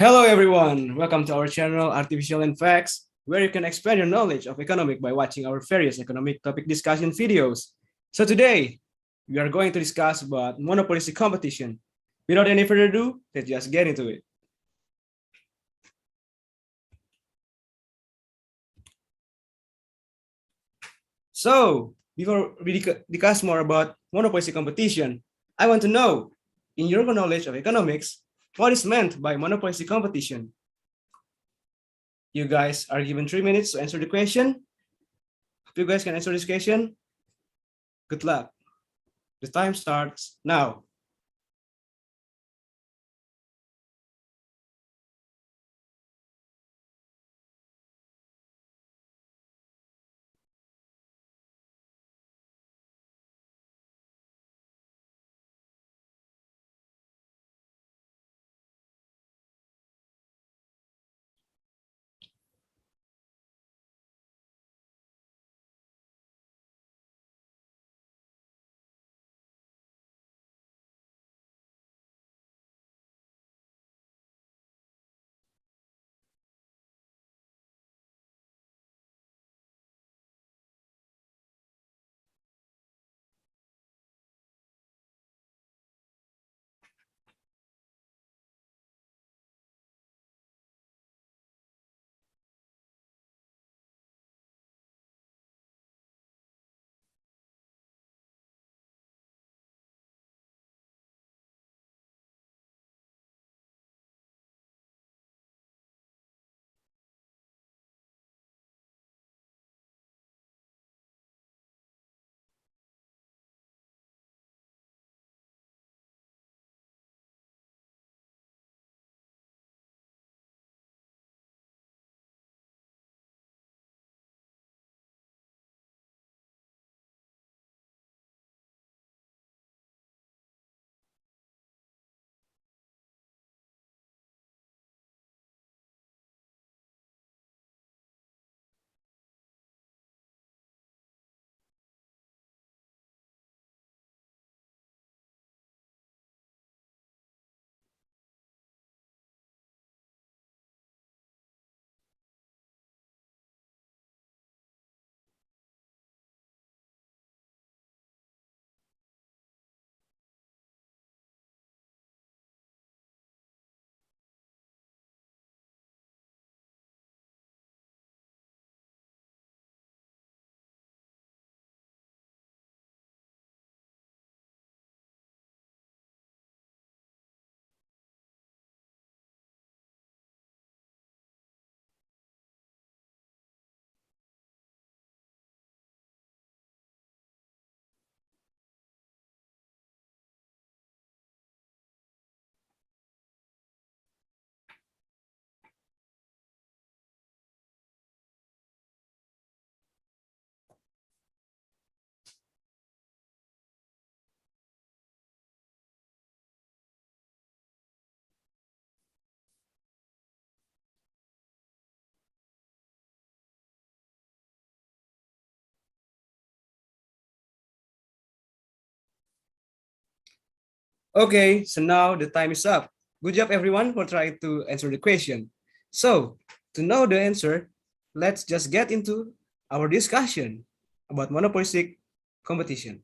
Hello everyone, welcome to our channel Artificial and Facts, where you can expand your knowledge of economic by watching our various economic topic discussion videos. So today, we are going to discuss about monopolistic competition. Without any further ado, let's just get into it. So, before we discuss more about monopolistic competition, I want to know, in your knowledge of economics, what is meant by monopolistic competition? You guys are given 3 minutes to answer the question. If you guys can answer this question, good luck. The time starts now. Okay, so now the time is up. Good job everyone for trying to answer the question. So, to know the answer, let's just get into our discussion about monopolistic competition.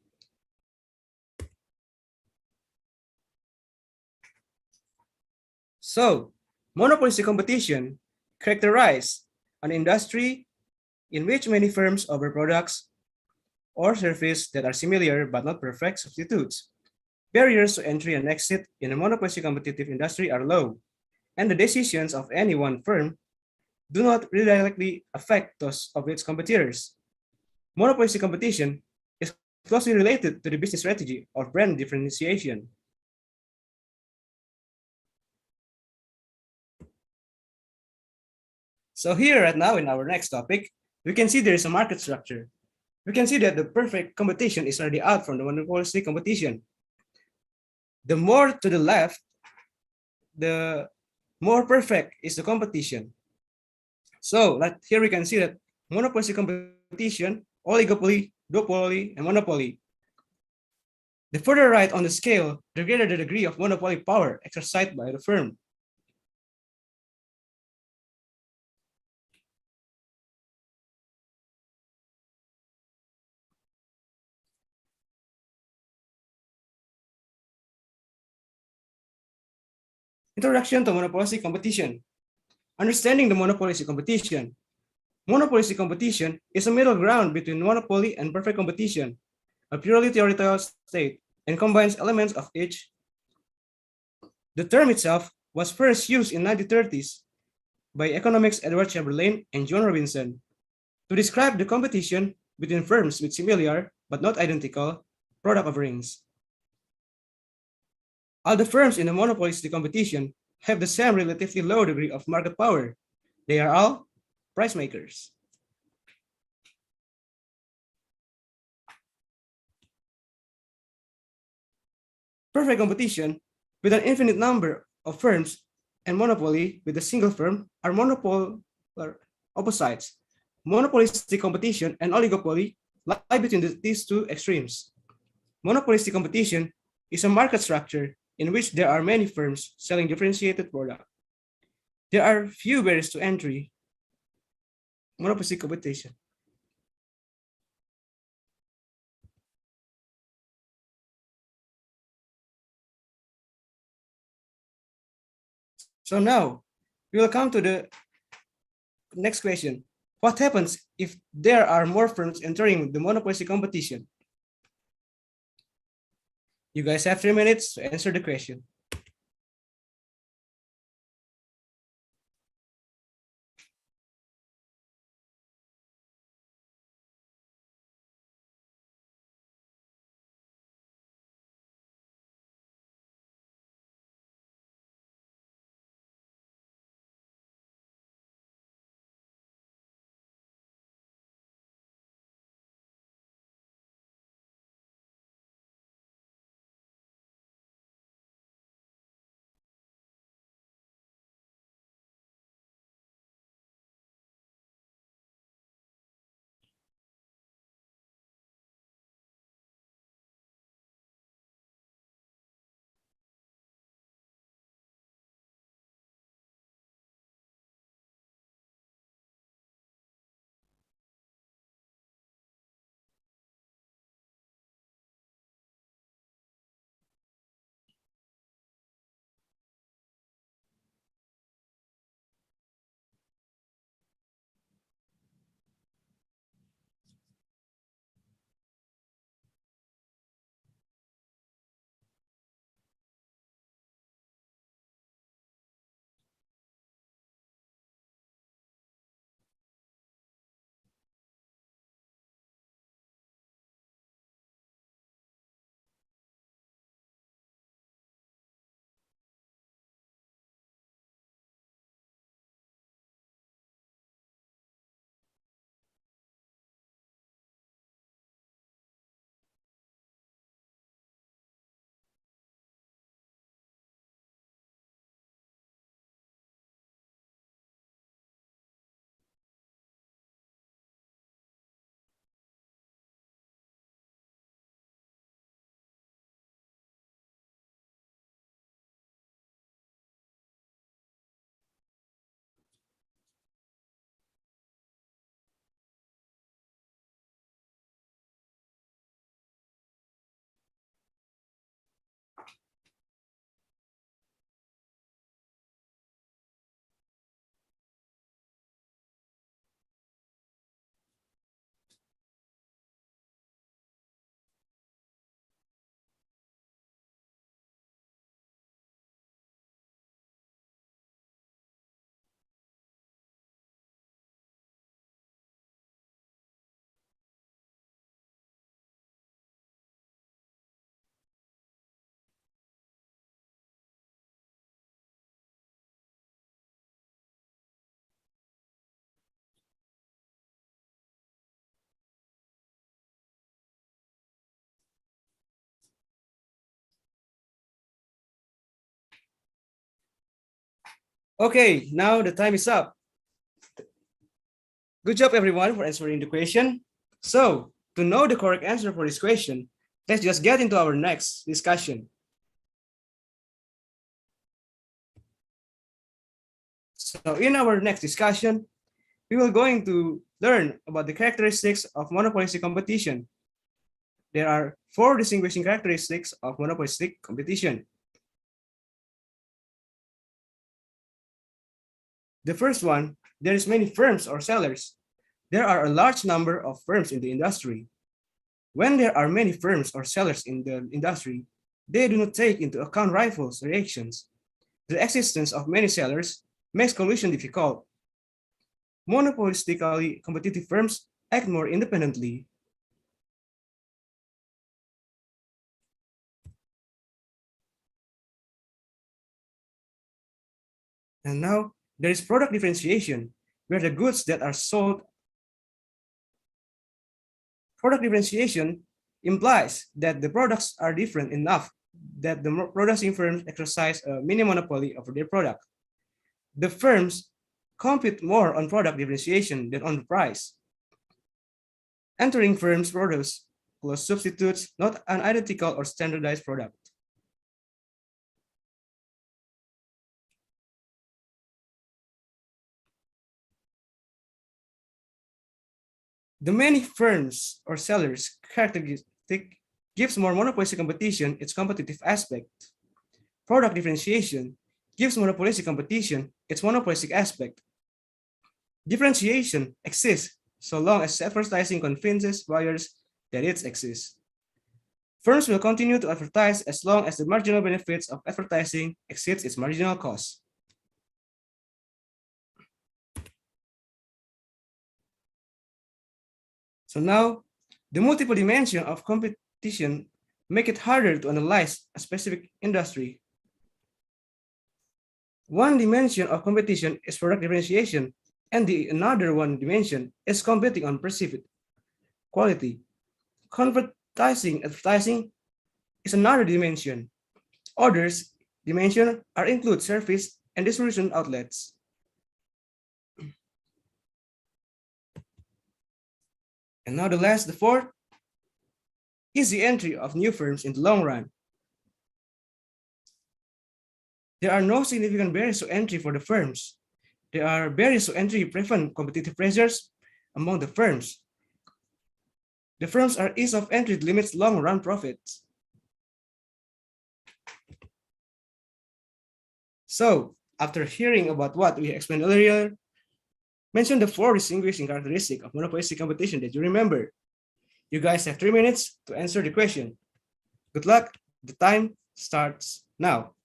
So, monopolistic competition characterizes an industry in which many firms offer products or services that are similar but not perfect substitutes. Barriers to entry and exit in a monopolistic competitive industry are low, and the decisions of any one firm do not directly affect those of its competitors. Monopolistic competition is closely related to the business strategy of brand differentiation. So here right now in our next topic, we can see there is a market structure. We can see that the perfect competition is already out from the monopolistic competition. The more to the left, the more perfect is the competition. So like here we can see that monopolistic competition, oligopoly, duopoly, and monopoly. The further right on the scale, the greater the degree of monopoly power exercised by the firm. Introduction to Monopolistic Competition. Understanding the monopolistic competition. Monopolistic competition is a middle ground between monopoly and perfect competition, a purely theoretical state, and combines elements of each. The term itself was first used in 1930s by economics Edward Chamberlain and John Robinson to describe the competition between firms with similar but not identical product offerings. All the firms in a monopolistic competition have the same relatively low degree of market power. They are all price makers. Perfect competition with an infinite number of firms and monopoly with a single firm are monopolar opposites. Monopolistic competition and oligopoly lie between these two extremes. Monopolistic competition is a market structure in which there are many firms selling differentiated products. There are few barriers to entry. Monopolistic competition. So now we will come to the next question. What happens if there are more firms entering the monopolistic competition? You guys have 3 minutes to answer the question. Okay, now the time is up. Good job, everyone, for answering the question. So, to know the correct answer for this question, let's just get into our next discussion. So, in our next discussion, we will going to learn about the characteristics of monopolistic competition. There are 4 distinguishing characteristics of monopolistic competition. The first one, there is many firms or sellers. There are a large number of firms in the industry. When there are many firms or sellers in the industry, they do not take into account rivals' reactions. The existence of many sellers makes collusion difficult. Monopolistically competitive firms act more independently. And now there is product differentiation, where the goods that are sold. Product differentiation implies that the products are different enough that the producing firms exercise a mini monopoly over their product. The firms compete more on product differentiation than on the price. Entering firms produce plus substitutes not an identical or standardized product. The many firms or sellers characteristic gives more monopolistic competition its competitive aspect. Product differentiation gives monopolistic competition its monopolistic aspect. Differentiation exists so long as advertising convinces buyers that it exists. Firms will continue to advertise as long as the marginal benefits of advertising exceeds its marginal cost. So now, the multiple dimension of competition make it harder to analyze a specific industry. One dimension of competition is product differentiation, and the another one dimension is competing on perceived quality. Advertising is another dimension. Others dimension are include service and distribution outlets. And now the fourth, is the entry of new firms in the long run. There are no significant barriers to entry for the firms. There are barriers to entry prevent competitive pressures among the firms. The firms are ease of entry limits long run profits. So, after hearing about what we explained earlier, mention the four distinguishing characteristics of monopolistic competition that you remember. You guys have 3 minutes to answer the question. Good luck. The time starts now.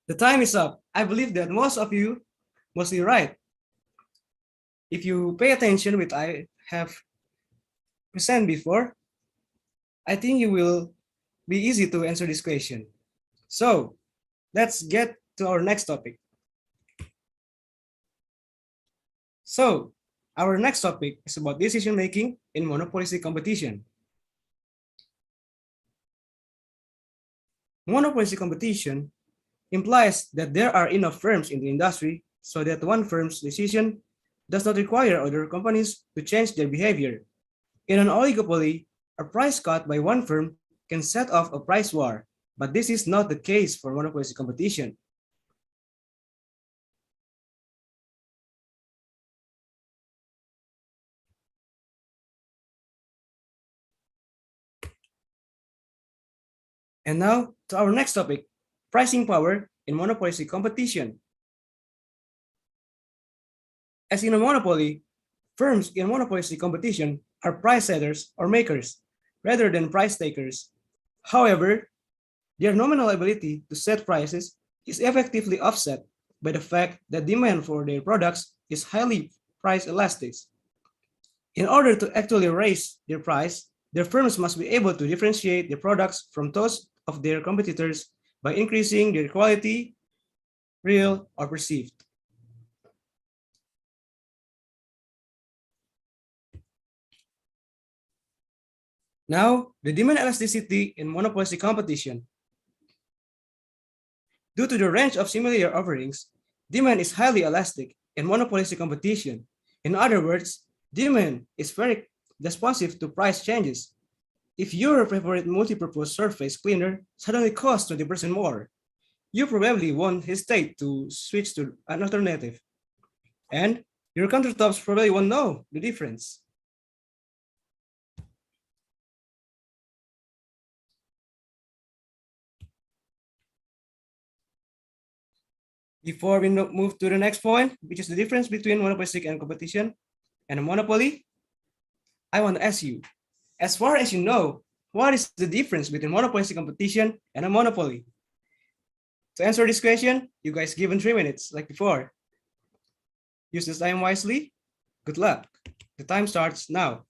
The time is up. I believe that most of you mostly right. If you pay attention what I have presented before, I think you will be easy to answer this question. So let's get to our next topic. So our next topic is about decision making in monopolistic competition. Monopolistic competition implies that there are enough firms in the industry so that one firm's decision does not require other companies to change their behavior. In an oligopoly, a price cut by one firm can set off a price war, but this is not the case for monopolistic competition. And now to our next topic, pricing power in monopolistic competition. As in a monopoly, firms in monopolistic competition are price setters or makers rather than price takers. However, their nominal ability to set prices is effectively offset by the fact that demand for their products is highly price elastic. In order to actually raise their price, their firms must be able to differentiate their products from those of their competitors by increasing their quality, real or perceived. Now, the demand elasticity in monopolistic competition. Due to the range of similar offerings, demand is highly elastic in monopolistic competition. In other words, demand is very responsive to price changes. If your favorite multi-purpose surface cleaner suddenly costs 20% more, you probably won't hesitate to switch to an alternative. And your countertops probably won't know the difference. Before we move to the next point, which is the difference between monopolistic and competition and a monopoly, I want to ask you, as far as you know, what is the difference between monopolistic competition and a monopoly? To answer this question, you guys given 3 minutes like before. Use this time wisely. Good luck. The time starts now.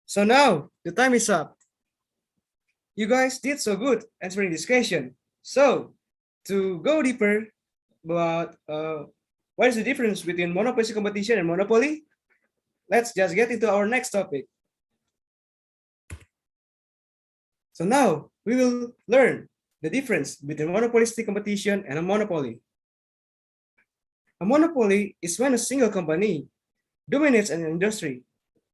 So now the time is up. You guys did so good answering this question. So to go deeper about what is the difference between monopolistic competition and monopoly, let's just get into our next topic. So now we will learn the difference between monopolistic competition and a monopoly. A monopoly is when a single company dominates an industry.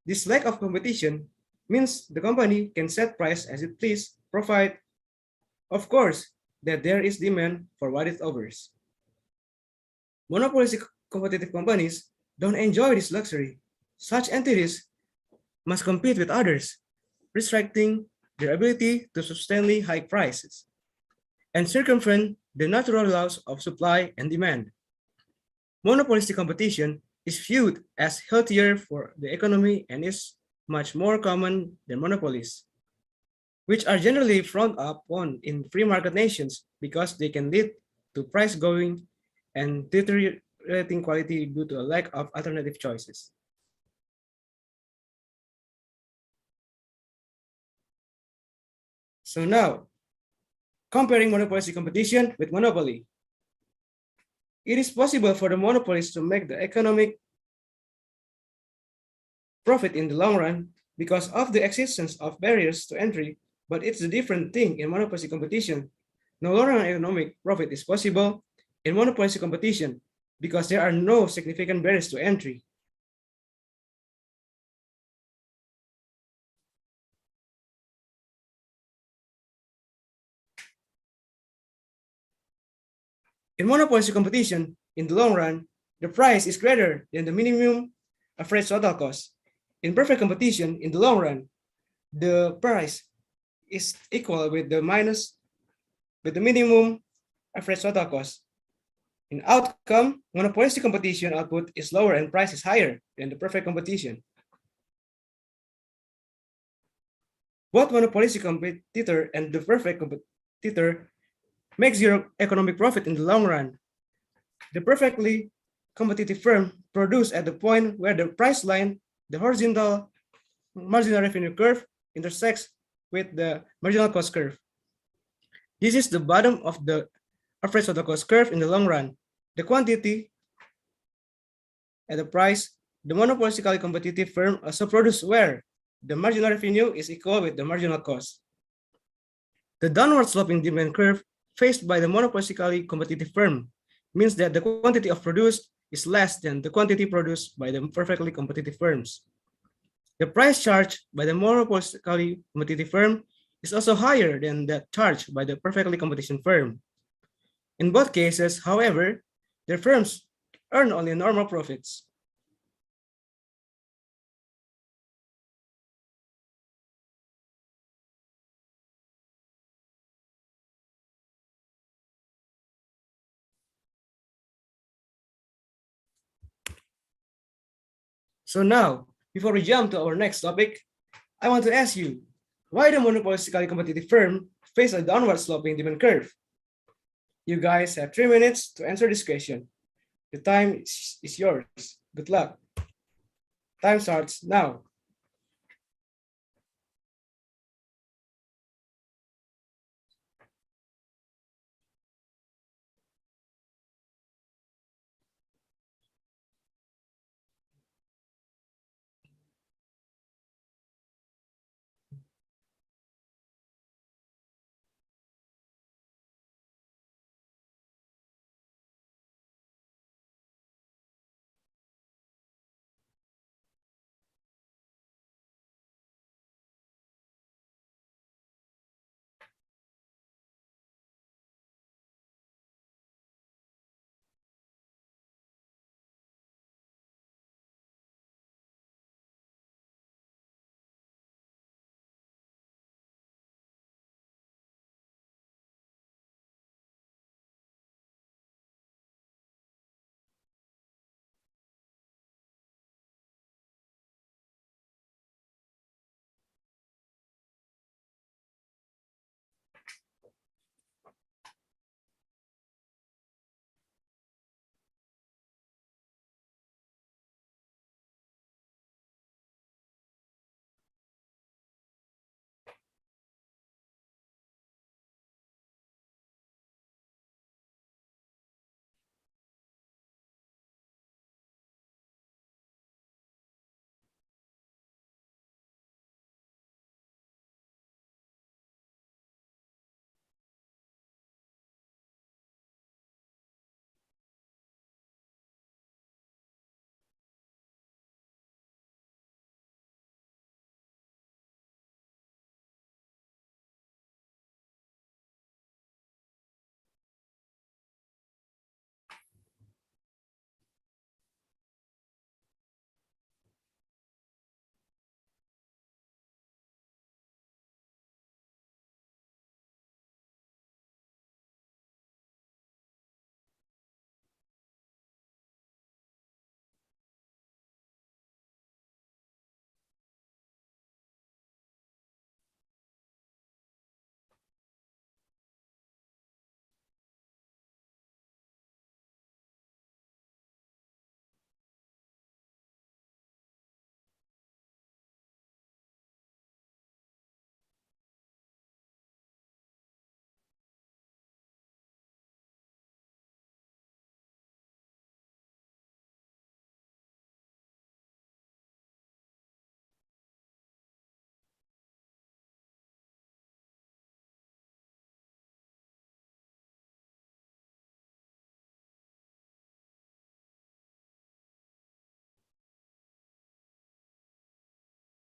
This lack of competition means the company can set price as it please, provide, of course, that there is demand for what it offers. Monopolistic competitive companies don't enjoy this luxury. Such entities must compete with others, restricting their ability to sustainably high prices and circumvent the natural laws of supply and demand. Monopolistic competition is viewed as healthier for the economy and is much more common than monopolies, which are generally frowned upon in free market nations because they can lead to price going and deteriorating quality due to a lack of alternative choices. So now, comparing monopolistic competition with monopoly, it is possible for the monopolies to make the economic profit in the long run because of the existence of barriers to entry, but it's a different thing in monopolistic competition. No longer economic profit is possible in monopolistic competition because there are no significant barriers to entry. In monopolistic competition, in the long run, the price is greater than the minimum average total cost. In perfect competition, in the long run, the price is equal with the minimum average total cost. In outcome, monopolistic competition output is lower and price is higher than the perfect competition. Both monopolistic competitor and the perfect competitor make zero economic profit in the long run. The perfectly competitive firm produce at the point where the price line, the horizontal marginal revenue curve, intersects with the marginal cost curve. This is the bottom of the average total cost curve in the long run. The quantity at the price, the monopolistically competitive firm also produce where the marginal revenue is equal with the marginal cost. The downward sloping demand curve faced by the monopolistically competitive firm means that the quantity of produced is less than the quantity produced by the perfectly competitive firms. The price charged by the monopolistically competitive firm is also higher than that charged by the perfectly competition firm. In both cases, however, their firms earn only normal profits. So now, before we jump to our next topic, I want to ask you, why the monopolistically competitive firm face a downward sloping demand curve? You guys have 3 minutes to answer this question. The time is yours. Good luck. Time starts now.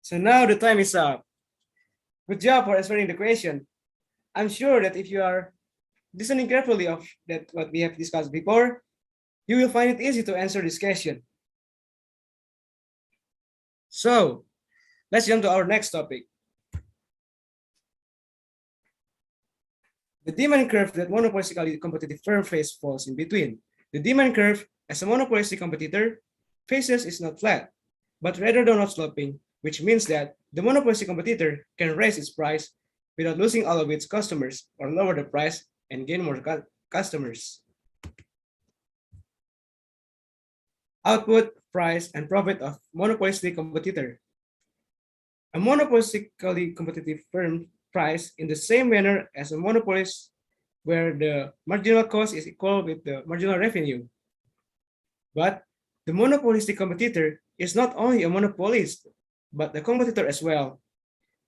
So now the time is up. Good job for answering the question. I'm sure that if you are listening carefully of that what we have discussed before, you will find it easy to answer this question. So let's jump to our next topic. The demand curve that monopolistically competitive firm face falls in between. The demand curve as a monopolistic competitor faces is not flat, but rather downward sloping, which means that the monopolistic competitor can raise its price without losing all of its customers or lower the price and gain more customers. Output, price, and profit of monopolistic competitor. A monopolistically competitive firm price in the same manner as a monopolist where the marginal cost is equal with the marginal revenue. But the monopolistic competitor is not only a monopolist, but a competitor as well.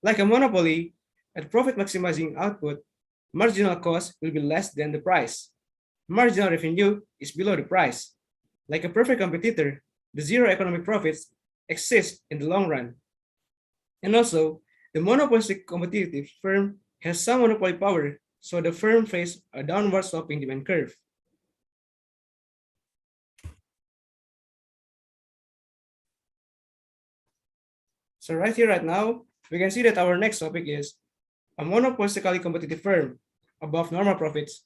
Like a monopoly, at profit maximizing output, marginal cost will be less than the price. Marginal revenue is below the price. Like a perfect competitor, the zero economic profits exist in the long run. And also, the monopolistic competitive firm has some monopoly power, so the firm faces a downward sloping demand curve. So right here, right now, we can see that our next topic is a monopolistically competitive firm above normal profits.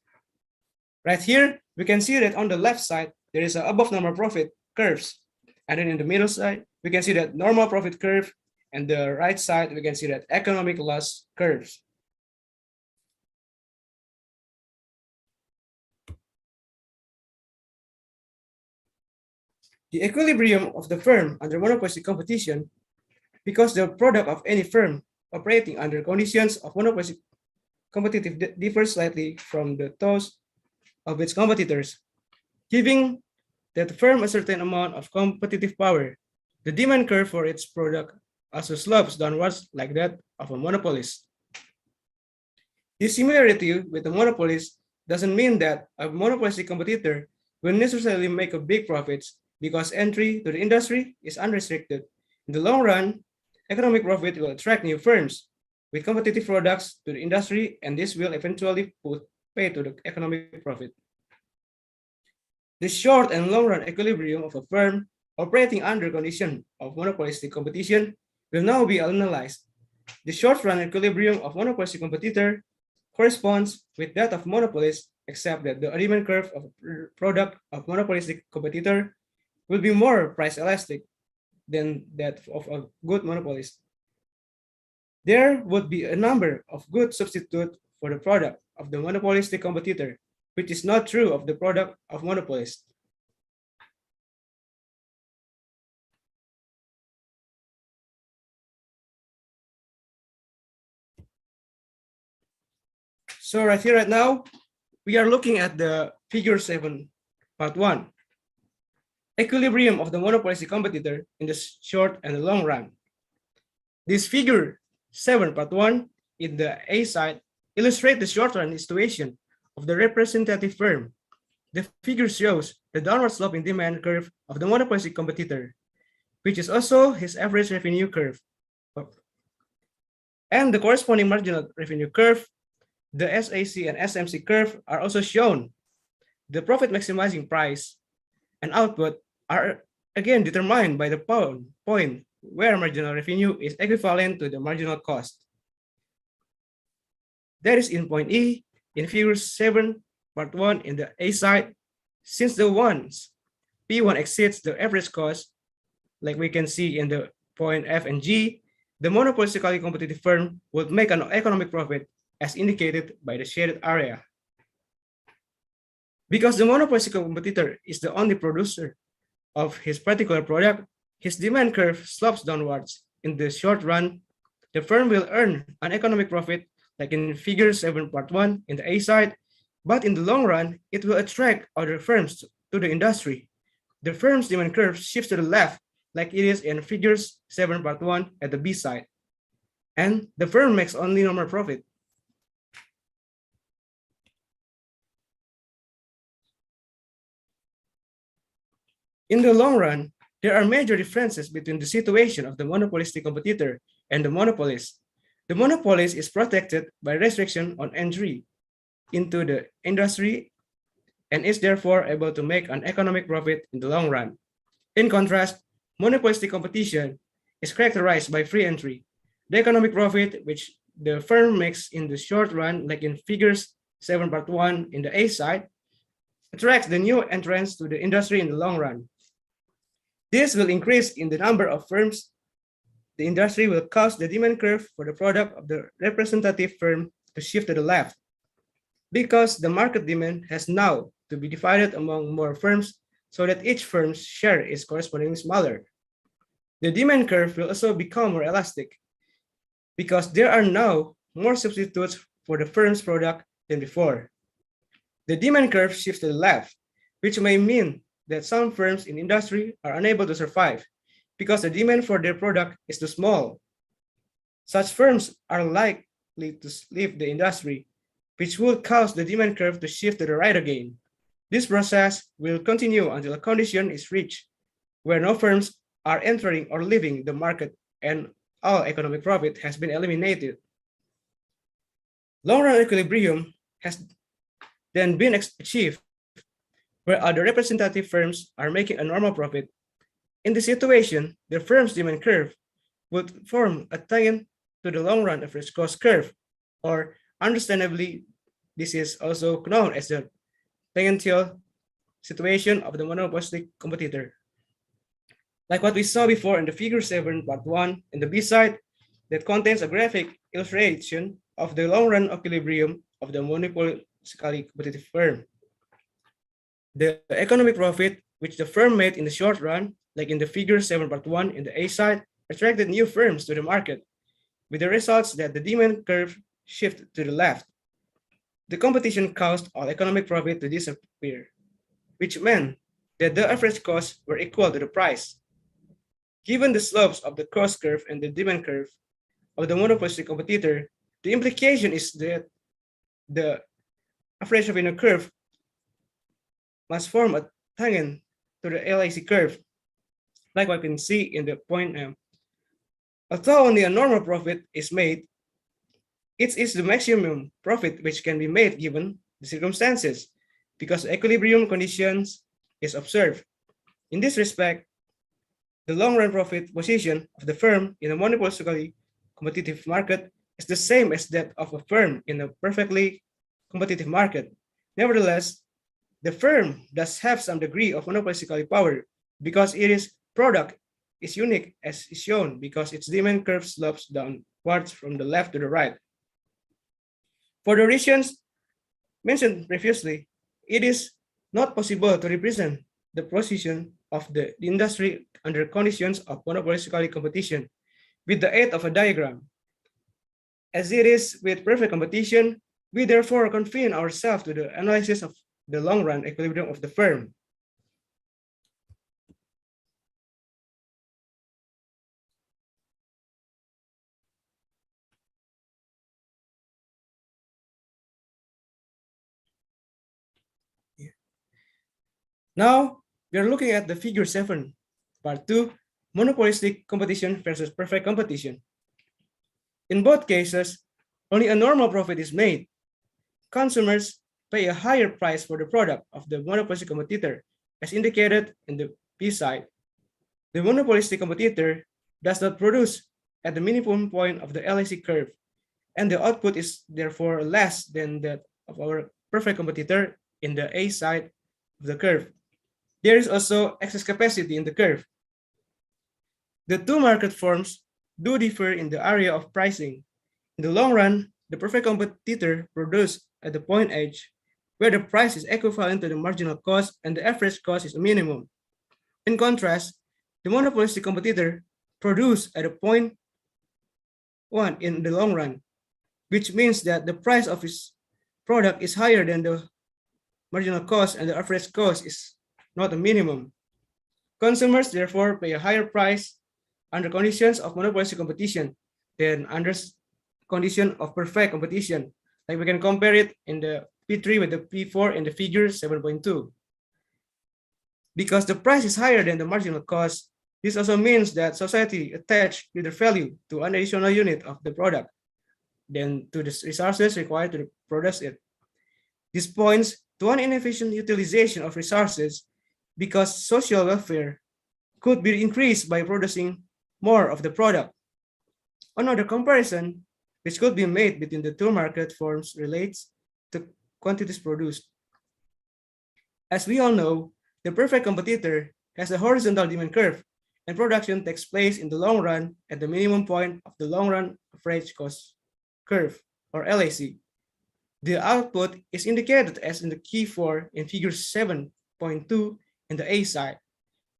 Right here, we can see that on the left side, there is a above normal profit curves. And then in the middle side, we can see that normal profit curve. And the right side, we can see that economic loss curves. The equilibrium of the firm under monopolistic competition, because the product of any firm operating under conditions of monopolistic competitive differs slightly from the those of its competitors, giving that firm a certain amount of competitive power. The demand curve for its product also slopes downwards like that of a monopolist. This similarity with a monopolist doesn't mean that a monopolistic competitor will necessarily make a big profits because entry to the industry is unrestricted. In the long run, economic profit will attract new firms with competitive products to the industry, and this will eventually pay to the economic profit. The short and long run equilibrium of a firm operating under condition of monopolistic competition will now be analyzed. The short run equilibrium of monopolistic competitor corresponds with that of monopolist, except that the demand curve of a product of monopolistic competitor will be more price elastic than that of a good monopolist. There would be a number of good substitutes for the product of the monopolistic competitor, which is not true of the product of monopolist. So right here, right now, we are looking at the figure 7, part 1. Equilibrium of the monopolistic competitor in the short and the long run. This figure 7, part 1, in the A side, illustrates the short run situation of the representative firm. The figure shows the downward sloping demand curve of the monopolistic competitor, which is also his average revenue curve. And the corresponding marginal revenue curve, the SAC and SMC curve are also shown. The profit maximizing price and output are again determined by the point where marginal revenue is equivalent to the marginal cost. That is in point E in figure 7, part 1 in the A side. Since the ones P1 exceeds the average cost, like we can see in the point F and G, the monopolistically competitive firm would make an economic profit as indicated by the shaded area. Because the monopolistic competitor is the only producer of his particular product, his demand curve slopes downwards. In the short run, the firm will earn an economic profit like in figure 7 part 1 in the A side, but in the long run, it will attract other firms to the industry. The firm's demand curve shifts to the left like it is in figures 7 part 1 at the B side, and the firm makes only normal profit. In the long run, There are major differences between the situation of the monopolistic competitor and the monopolist. The monopolist is protected by restriction on entry into the industry and is therefore able to make an economic profit in the long run. In contrast, monopolistic competition is characterized by free entry. The economic profit which the firm makes in the short run, like in figures 7 part 1 in the A side, attracts the new entrants to the industry in the long run. This will increase in the number of firms. The industry will cause the demand curve for the product of the representative firm to shift to the left, because the market demand has now to be divided among more firms so that each firm's share is correspondingly smaller. The demand curve will also become more elastic because there are now more substitutes for the firm's product than before. The demand curve shifts to the left, which may mean that some firms in industry are unable to survive because the demand for their product is too small. Such firms are likely to leave the industry, which will cause the demand curve to shift to the right again. This process will continue until a condition is reached where no firms are entering or leaving the market and all economic profit has been eliminated. Long-run equilibrium has then been achieved where other representative firms are making a normal profit. In this situation, the firm's demand curve would form a tangent to the long-run average cost curve, or understandably, this is also known as the tangential situation of the monopolistic competitor. Like what we saw before in the figure 7 part 1 in the B side that contains a graphic illustration of the long-run equilibrium of the monopolistically competitive firm. The economic profit which the firm made in the short run, like in the figure 7 part 1 in the A side, attracted new firms to the market, with the results that the demand curve shifted to the left. The competition caused all economic profit to disappear, which meant that the average costs were equal to the price. Given the slopes of the cost curve and the demand curve of the monopolistic competitor, the implication is that the average revenue curve must form a tangent to the LIC curve, like what we can see in the point M. Although only a normal profit is made, it is the maximum profit which can be made given the circumstances, because equilibrium conditions is observed. In this respect, the long-run profit position of the firm in a monopolistically competitive market is the same as that of a firm in a perfectly competitive market. Nevertheless, the firm does have some degree of monopolistic power because its product is unique, as is shown, because its demand curve slopes downwards from the left to the right. For the reasons mentioned previously, it is not possible to represent the position of the industry under conditions of monopolistic competition with the aid of a diagram. As it is with perfect competition, we therefore confine ourselves to the analysis of the long-run equilibrium of the firm. Now, we are looking at the figure 7, part 2, monopolistic competition versus perfect competition. In both cases, only a normal profit is made. Consumers pay a higher price for the product of the monopolistic competitor, as indicated in the B side. The monopolistic competitor does not produce at the minimum point of the LIC curve, and the output is therefore less than that of our perfect competitor in the A side of the curve. There is also excess capacity in the curve. The two market forms do differ in the area of pricing. In the long run, the perfect competitor produces at the point H, where the price is equivalent to the marginal cost and the average cost is a minimum. In contrast, the monopolistic competitor produces at a point 1 in the long run, which means that the price of his product is higher than the marginal cost and the average cost is not a minimum. Consumers therefore pay a higher price under conditions of monopolistic competition than under condition of perfect competition. Like we can compare it in the P3 with the P4 in the figure 7.2. Because the price is higher than the marginal cost, This also means that society attach greater value to an additional unit of the product than to the resources required to produce it. This points to an inefficient utilization of resources because social welfare could be increased by producing more of the product. Another comparison which could be made between the two market forms relates to quantities produced. As we all know, the perfect competitor has a horizontal demand curve, and production takes place in the long run at the minimum point of the long run average cost curve, or LAC. The output is indicated as in the key 4 in figure 7.2 in the A side.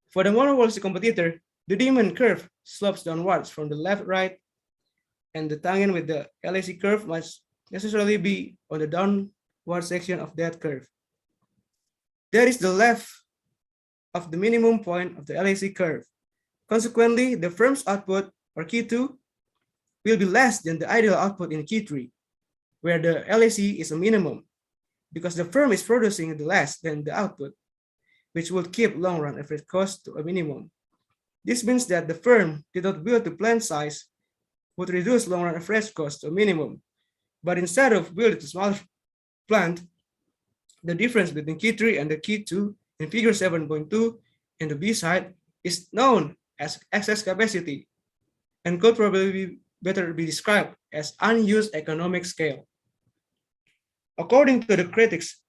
For the monopolistic competitor, the demand curve slopes downwards from the left right, and the tangent with the LAC curve must necessarily be on the downward section of that curve. That is the left of the minimum point of the LAC curve. Consequently, the firm's output, or Q2, will be less than the ideal output in Q3, where the LAC is a minimum, because the firm is producing less than the output, which will keep long-run average cost to a minimum. This means that the firm did not build the plant size would reduce long-run average cost to a minimum, but instead of building a smaller plant, the difference between Q3 and the Q2 in figure 7.2 in the B side is known as excess capacity and could probably better be described as unused economic scale. According to the critics,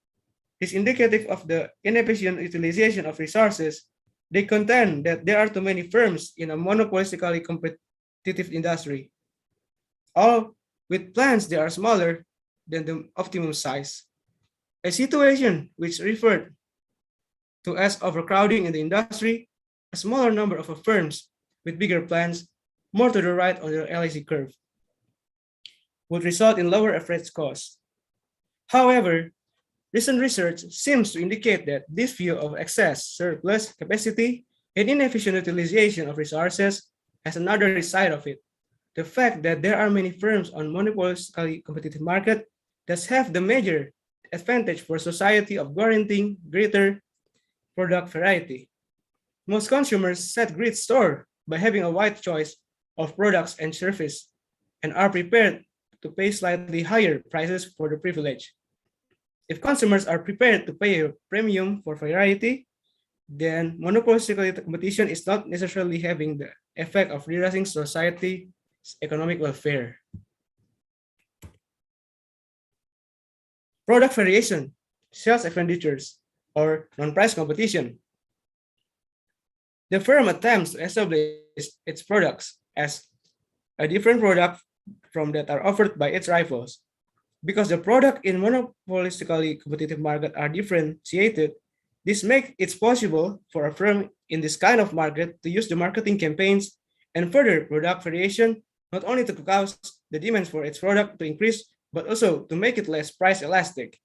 this indicative of the inefficient utilization of resources. They contend that there are too many firms in a monopolistically competitive industry, all with plants that are smaller than the optimum size, a situation which referred to as overcrowding in the industry. A smaller number of firms with bigger plants, more to the right on the LAC curve, would result in lower average costs. However, recent research seems to indicate that this view of excess, surplus capacity, and inefficient utilization of resources has another side of it. The fact that there are many firms on monopolistically competitive market does have the major advantage for society of guaranteeing greater product variety. Most consumers set great store by having a wide choice of products and services and are prepared to pay slightly higher prices for the privilege. If consumers are prepared to pay a premium for variety, then monopolistic competition is not necessarily having the effect of reducing society's economic welfare. Product variation, sales expenditures, or non-price competition. The firm attempts to establish its products as a different product from that are offered by its rivals. Because the product in monopolistically competitive market are differentiated, this makes it possible for a firm in this kind of market to use the marketing campaigns and further product variation, not only to cause the demands for its product to increase, but also to make it less price elastic.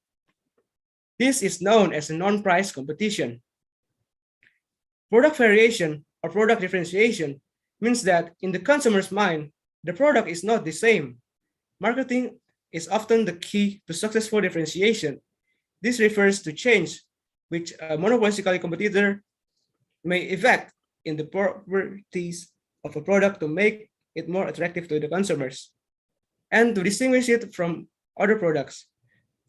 This is known as a non-price competition. Product variation or product differentiation means that in the consumer's mind, the product is not the same. Marketing is often the key to successful differentiation. This refers to change which a monopolistically competitor may effect in the properties of a product to make it more attractive to the consumers and to distinguish it from other products.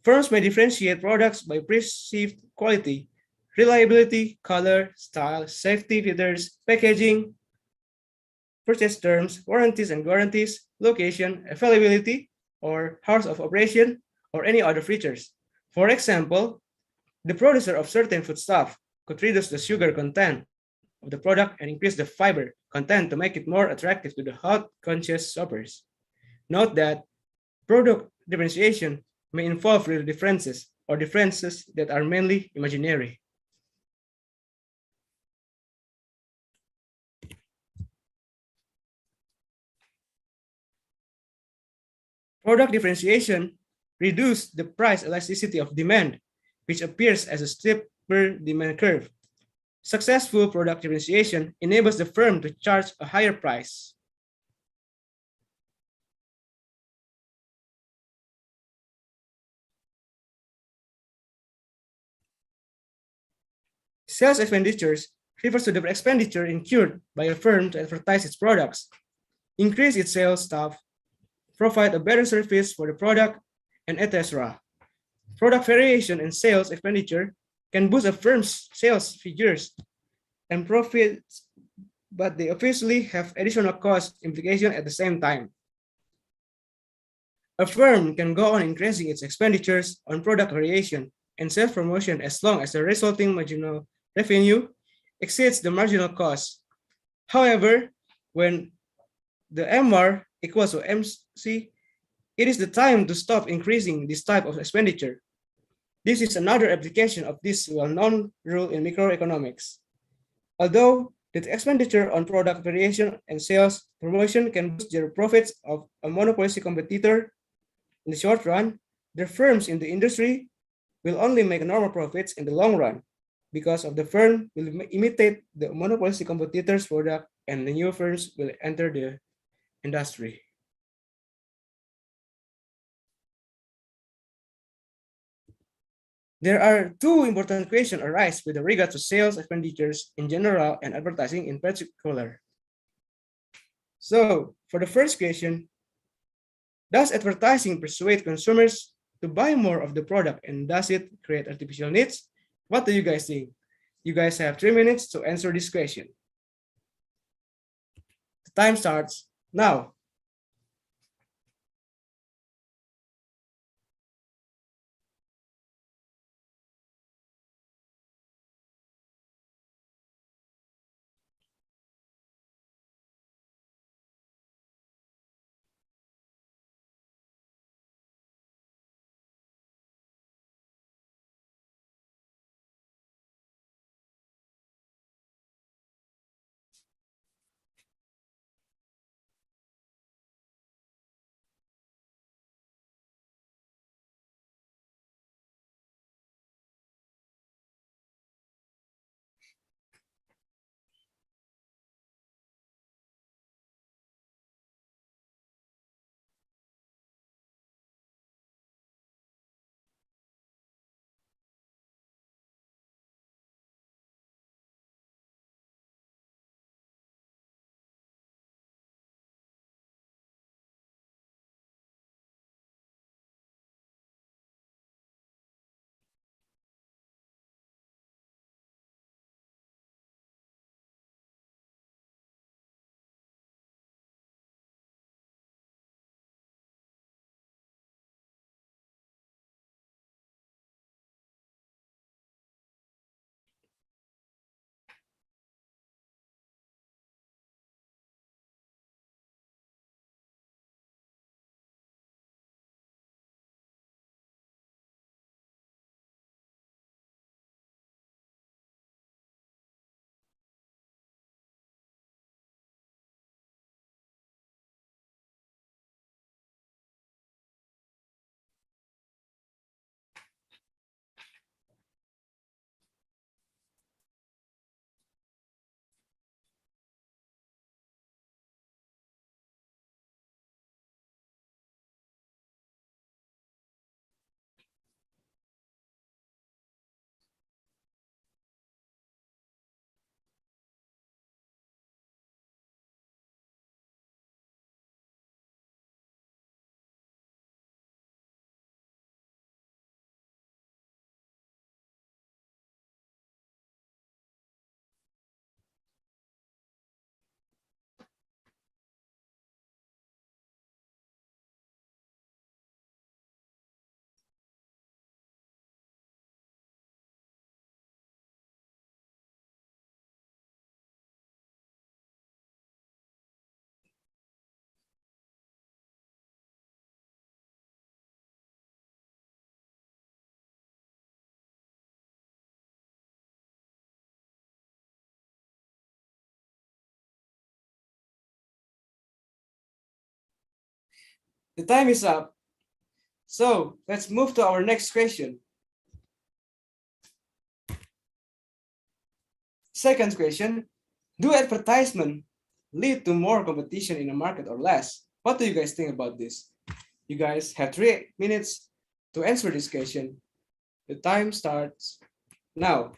Firms may differentiate products by perceived quality, reliability, color, style, safety features, packaging, purchase terms, warranties and guarantees, location, availability, or hours of operation, or any other features. For example, the producer of certain foodstuff could reduce the sugar content of the product and increase the fiber content to make it more attractive to the health-conscious shoppers. Note that product differentiation may involve real differences or differences that are mainly imaginary. Product differentiation reduces the price elasticity of demand, which appears as a steeper demand curve. Successful product differentiation enables the firm to charge a higher price. Sales expenditures refers to the expenditure incurred by a firm to advertise its products, increase its sales staff, provide a better service for the product, and etc. Product variation and sales expenditure can boost a firm's sales figures and profits, but they obviously have additional cost implications at the same time. A firm can go on increasing its expenditures on product variation and sales promotion as long as the resulting marginal revenue exceeds the marginal cost. However, when the MR equals to MC, it is the time to stop increasing this type of expenditure. This is another application of this well-known rule in microeconomics. Although the expenditure on product variation and sales promotion can boost the profits of a monopolistic competitor, in the short run, the firms in the industry will only make normal profits in the long run because of the firm will imitate the monopolistic competitor's product and the new firms will enter the industry. There are two important questions arise with regard to sales expenditures in general and advertising in particular. So for the first question, does advertising persuade consumers to buy more of the product and does it create artificial needs? What do you guys think? You guys have 3 minutes to answer this question. The time starts now. The time is up. So let's move to our next question. Second question, do advertisement lead to more competition in a market or less? What do you guys think about this? You guys have 3 minutes to answer this question. The time starts now.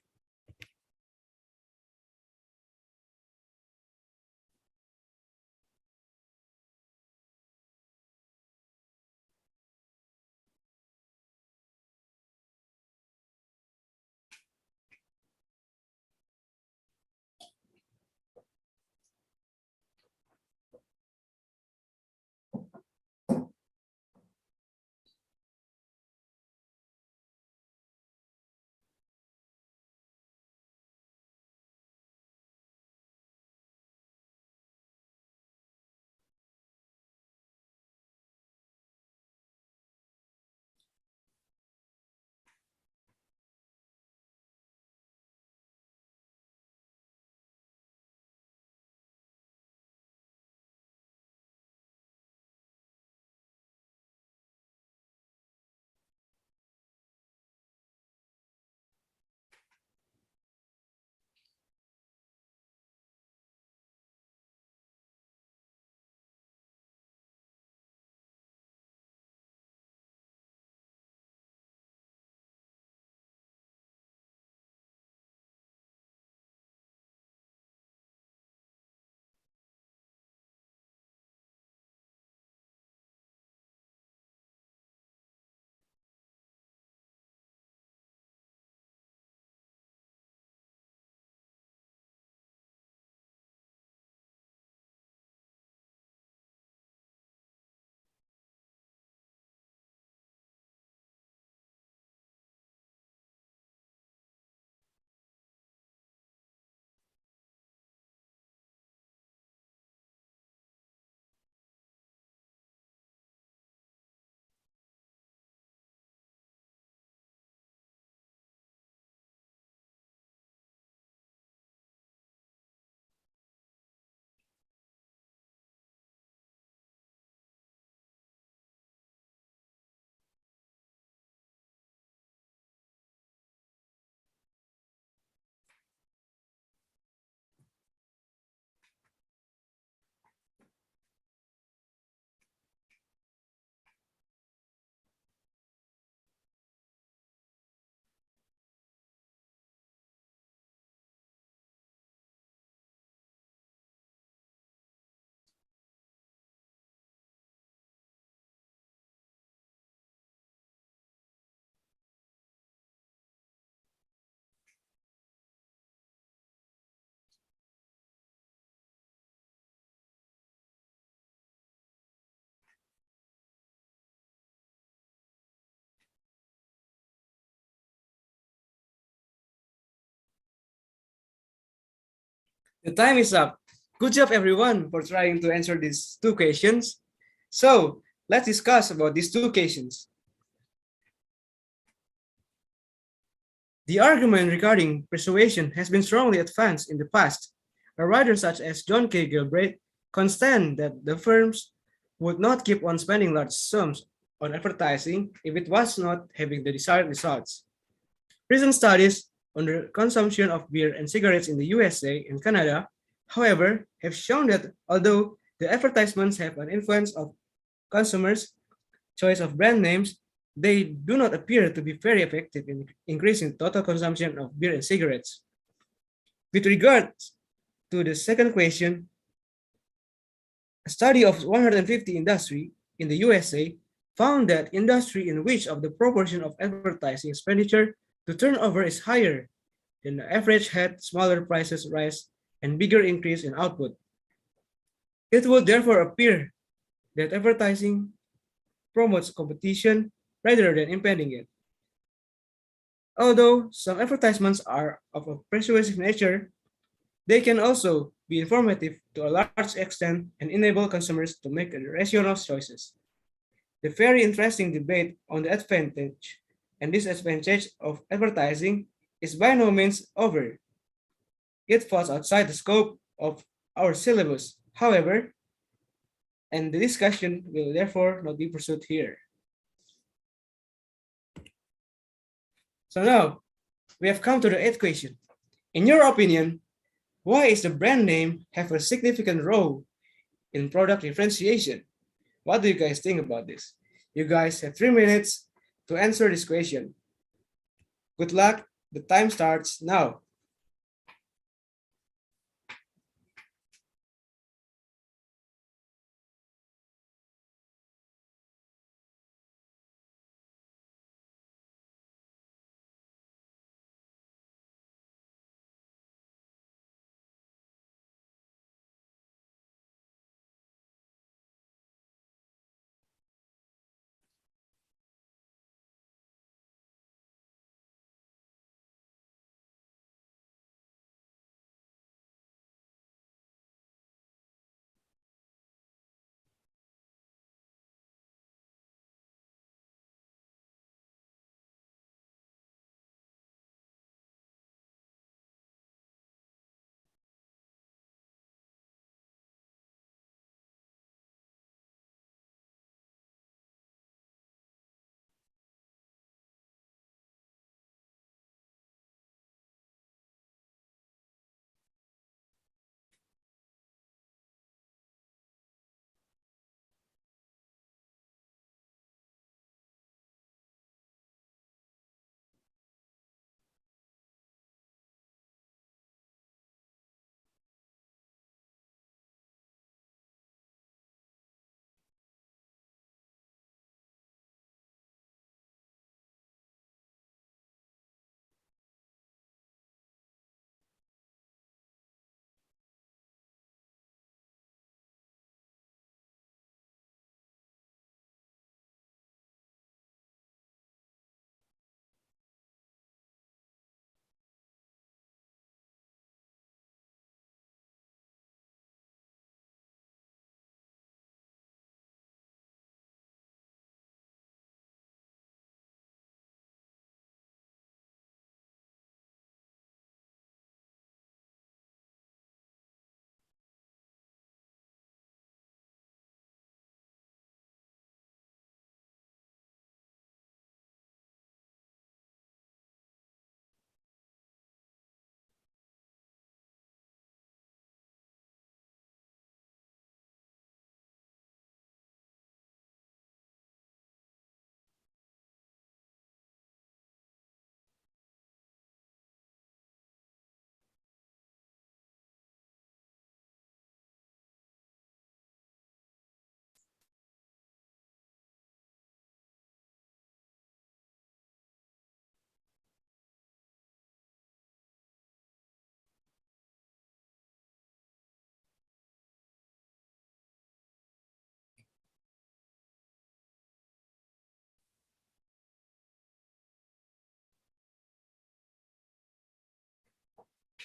The time is up. Good job, everyone, for trying to answer these two questions. So let's discuss about these two questions. The argument regarding persuasion has been strongly advanced in the past. A writer such as John K. Galbraith contends that the firms would not keep on spending large sums on advertising if it was not having the desired results. Recent studies on the consumption of beer and cigarettes in the USA and Canada, however, have shown that although the advertisements have an influence of consumers' choice of brand names, they do not appear to be very effective in increasing total consumption of beer and cigarettes. With regards to the second question, a study of 150 industry in the USA found that industry in which of the proportion of advertising expenditure to turnover is higher than the average had smaller prices rise and bigger increase in output. It would therefore appear that advertising promotes competition rather than impeding it. Although some advertisements are of a persuasive nature, they can also be informative to a large extent and enable consumers to make rational choices. The very interesting debate on the advantage and disadvantage of advertising is by no means over. It falls outside the scope of our syllabus, however, and the discussion will therefore not be pursued here. So now, we have come to the eighth question. In your opinion, why is the brand name have a significant role in product differentiation? What do you guys think about this? You guys have 3 minutes to answer this question. Good luck. The time starts now.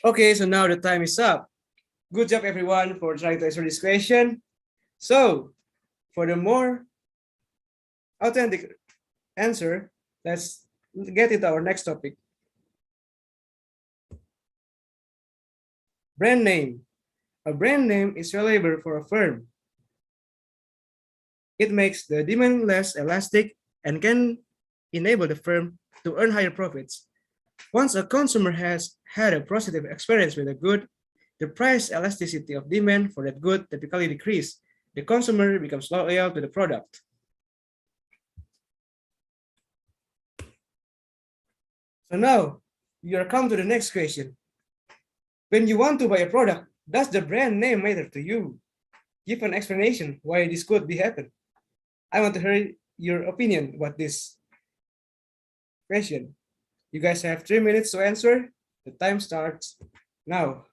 Okay, so now the time is up. Good job, everyone, for trying to answer this question. So, for the more authentic answer, let's get into our next topic. Brand name. A brand name is valuable for a firm. It makes the demand less elastic and can enable the firm to earn higher profits. Once a consumer has had a positive experience with a good, the price elasticity of demand for that good typically decreases. The consumer becomes loyal to the product. So now, you are come to the next question. When you want to buy a product, does the brand name matter to you? Give an explanation why this could be happen. I want to hear your opinion about this question. You guys have 3 minutes to answer. The time starts now.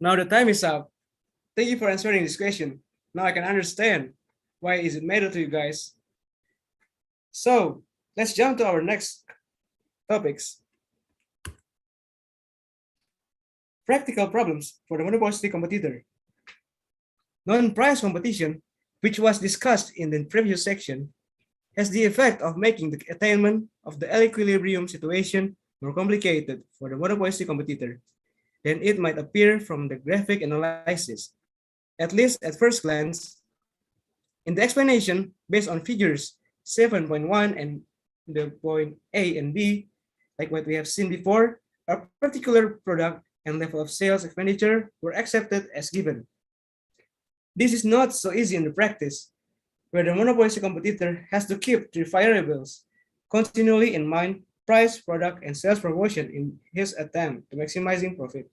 Now the time is up. Thank you for answering this question. Now I can understand why is it matter to you guys. So let's jump to our next topics. Practical problems for the monopolistic competitor. Non-price competition, which was discussed in the previous section, has the effect of making the attainment of the equilibrium situation more complicated for the monopolistic competitor than it might appear from the graphic analysis. At least at first glance, in the explanation based on figures 7.1 and the point A and B, like what we have seen before, a particular product and level of sales expenditure were accepted as given. This is not so easy in the practice, where the monopolistic competitor has to keep three variables continually in mind: price, product, and sales promotion in his attempt to maximizing profit.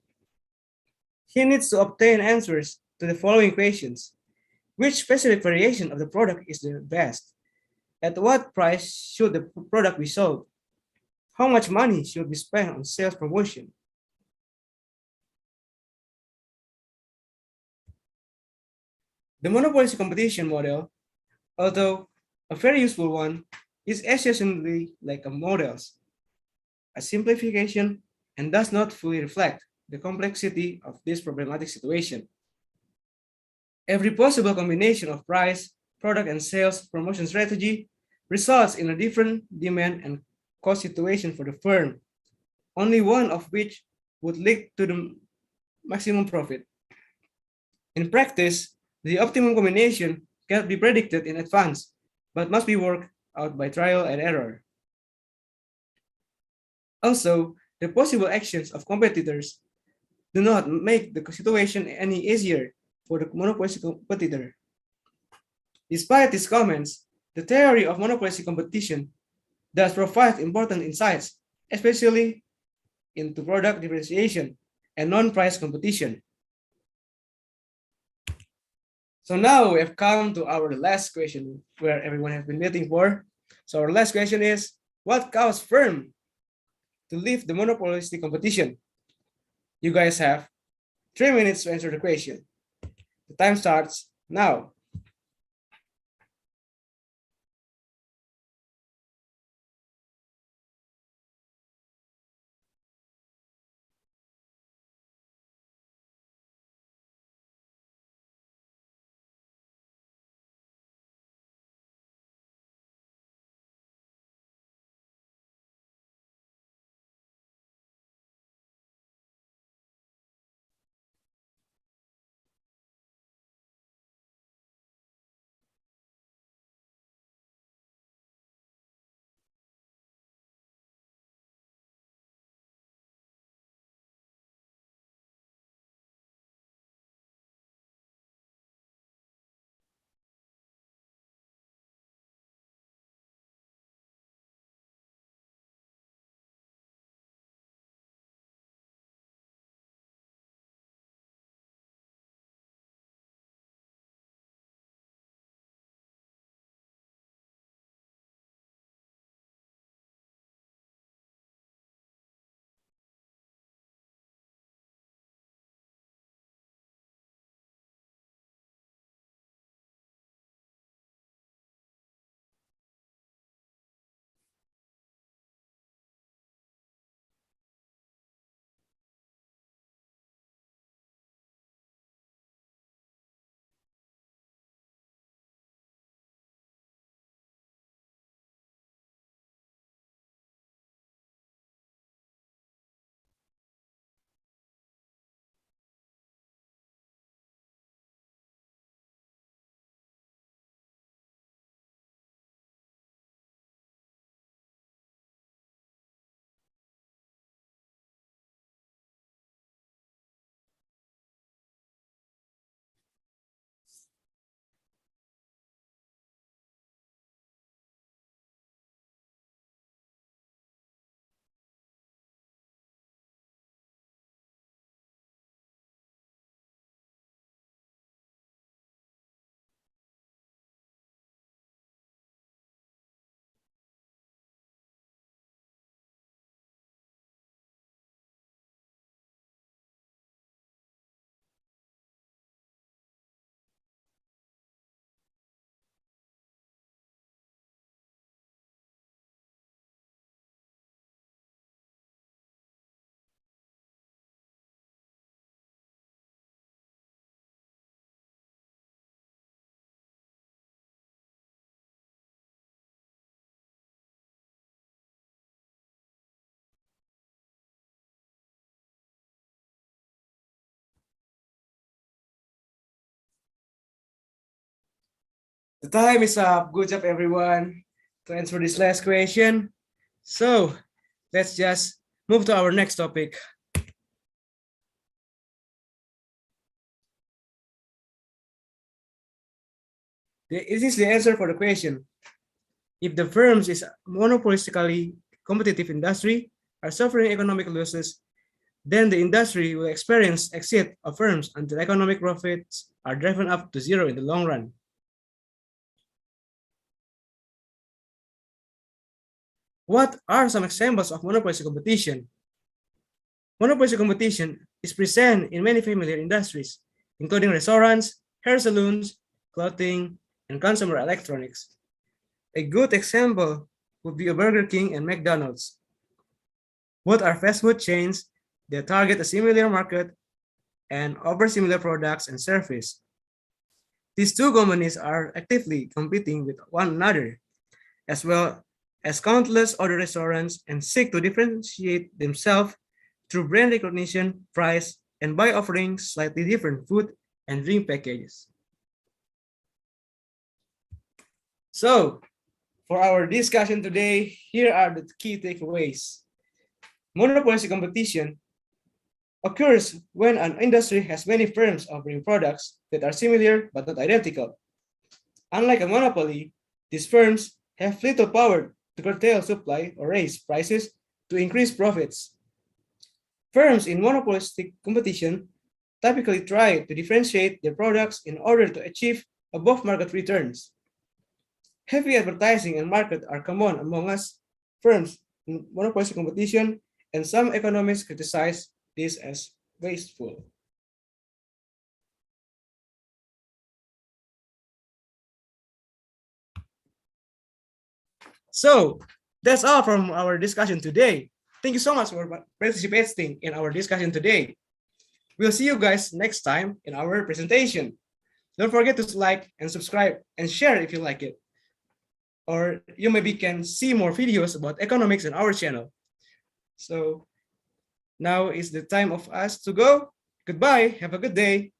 He needs to obtain answers to the following questions. Which specific variation of the product is the best? At what price should the product be sold? How much money should be spent on sales promotion? The monopolistic competition model, although a very useful one, is essentially like a models, a simplification, and does not fully reflect the complexity of this problematic situation. Every possible combination of price, product, and sales promotion strategy results in a different demand and cost situation for the firm, only one of which would lead to the maximum profit. In practice, the optimum combination cannot be predicted in advance, but must be worked out by trial and error. Also, the possible actions of competitors do not make the situation any easier for the monopolistic competitor. Despite these comments, the theory of monopolistic competition does provide important insights, especially into product differentiation and non-price competition. So now we have come to our last question where everyone has been waiting for. So our last question is, what caused firm to leave the monopolistic competition? You guys have 3 minutes to answer the question. The time starts now. The time is up. Good job, everyone, to answer this last question. So let's just move to our next topic. This is the answer for the question. If the firms is monopolistically competitive industry are suffering economic losses, then the industry will experience exit of firms until economic profits are driven up to zero in the long run. What are some examples of monopolistic competition? Monopolistic competition is present in many familiar industries, including restaurants, hair salons, clothing, and consumer electronics. A good example would be a Burger King and McDonald's. Both are fast food chains that target a similar market and offer similar products and services. These two companies are actively competing with one another, as well as countless other restaurants, and seek to differentiate themselves through brand recognition, price, and by offering slightly different food and drink packages. So, for our discussion today, here are the key takeaways. Monopolistic competition occurs when an industry has many firms offering products that are similar but not identical. Unlike a monopoly, these firms have little power to curtail supply or raise prices to increase profits. Firms in monopolistic competition typically try to differentiate their products in order to achieve above market returns. Heavy advertising and market are common among us firms in monopolistic competition, and some economists criticize this as wasteful. So that's all from our discussion today. Thank you so much for participating in our discussion today. We'll see you guys next time in our presentation. Don't forget to like and subscribe and share if you like it. Or you maybe can see more videos about economics in our channel. So now is the time of us to go. Goodbye. Have a good day.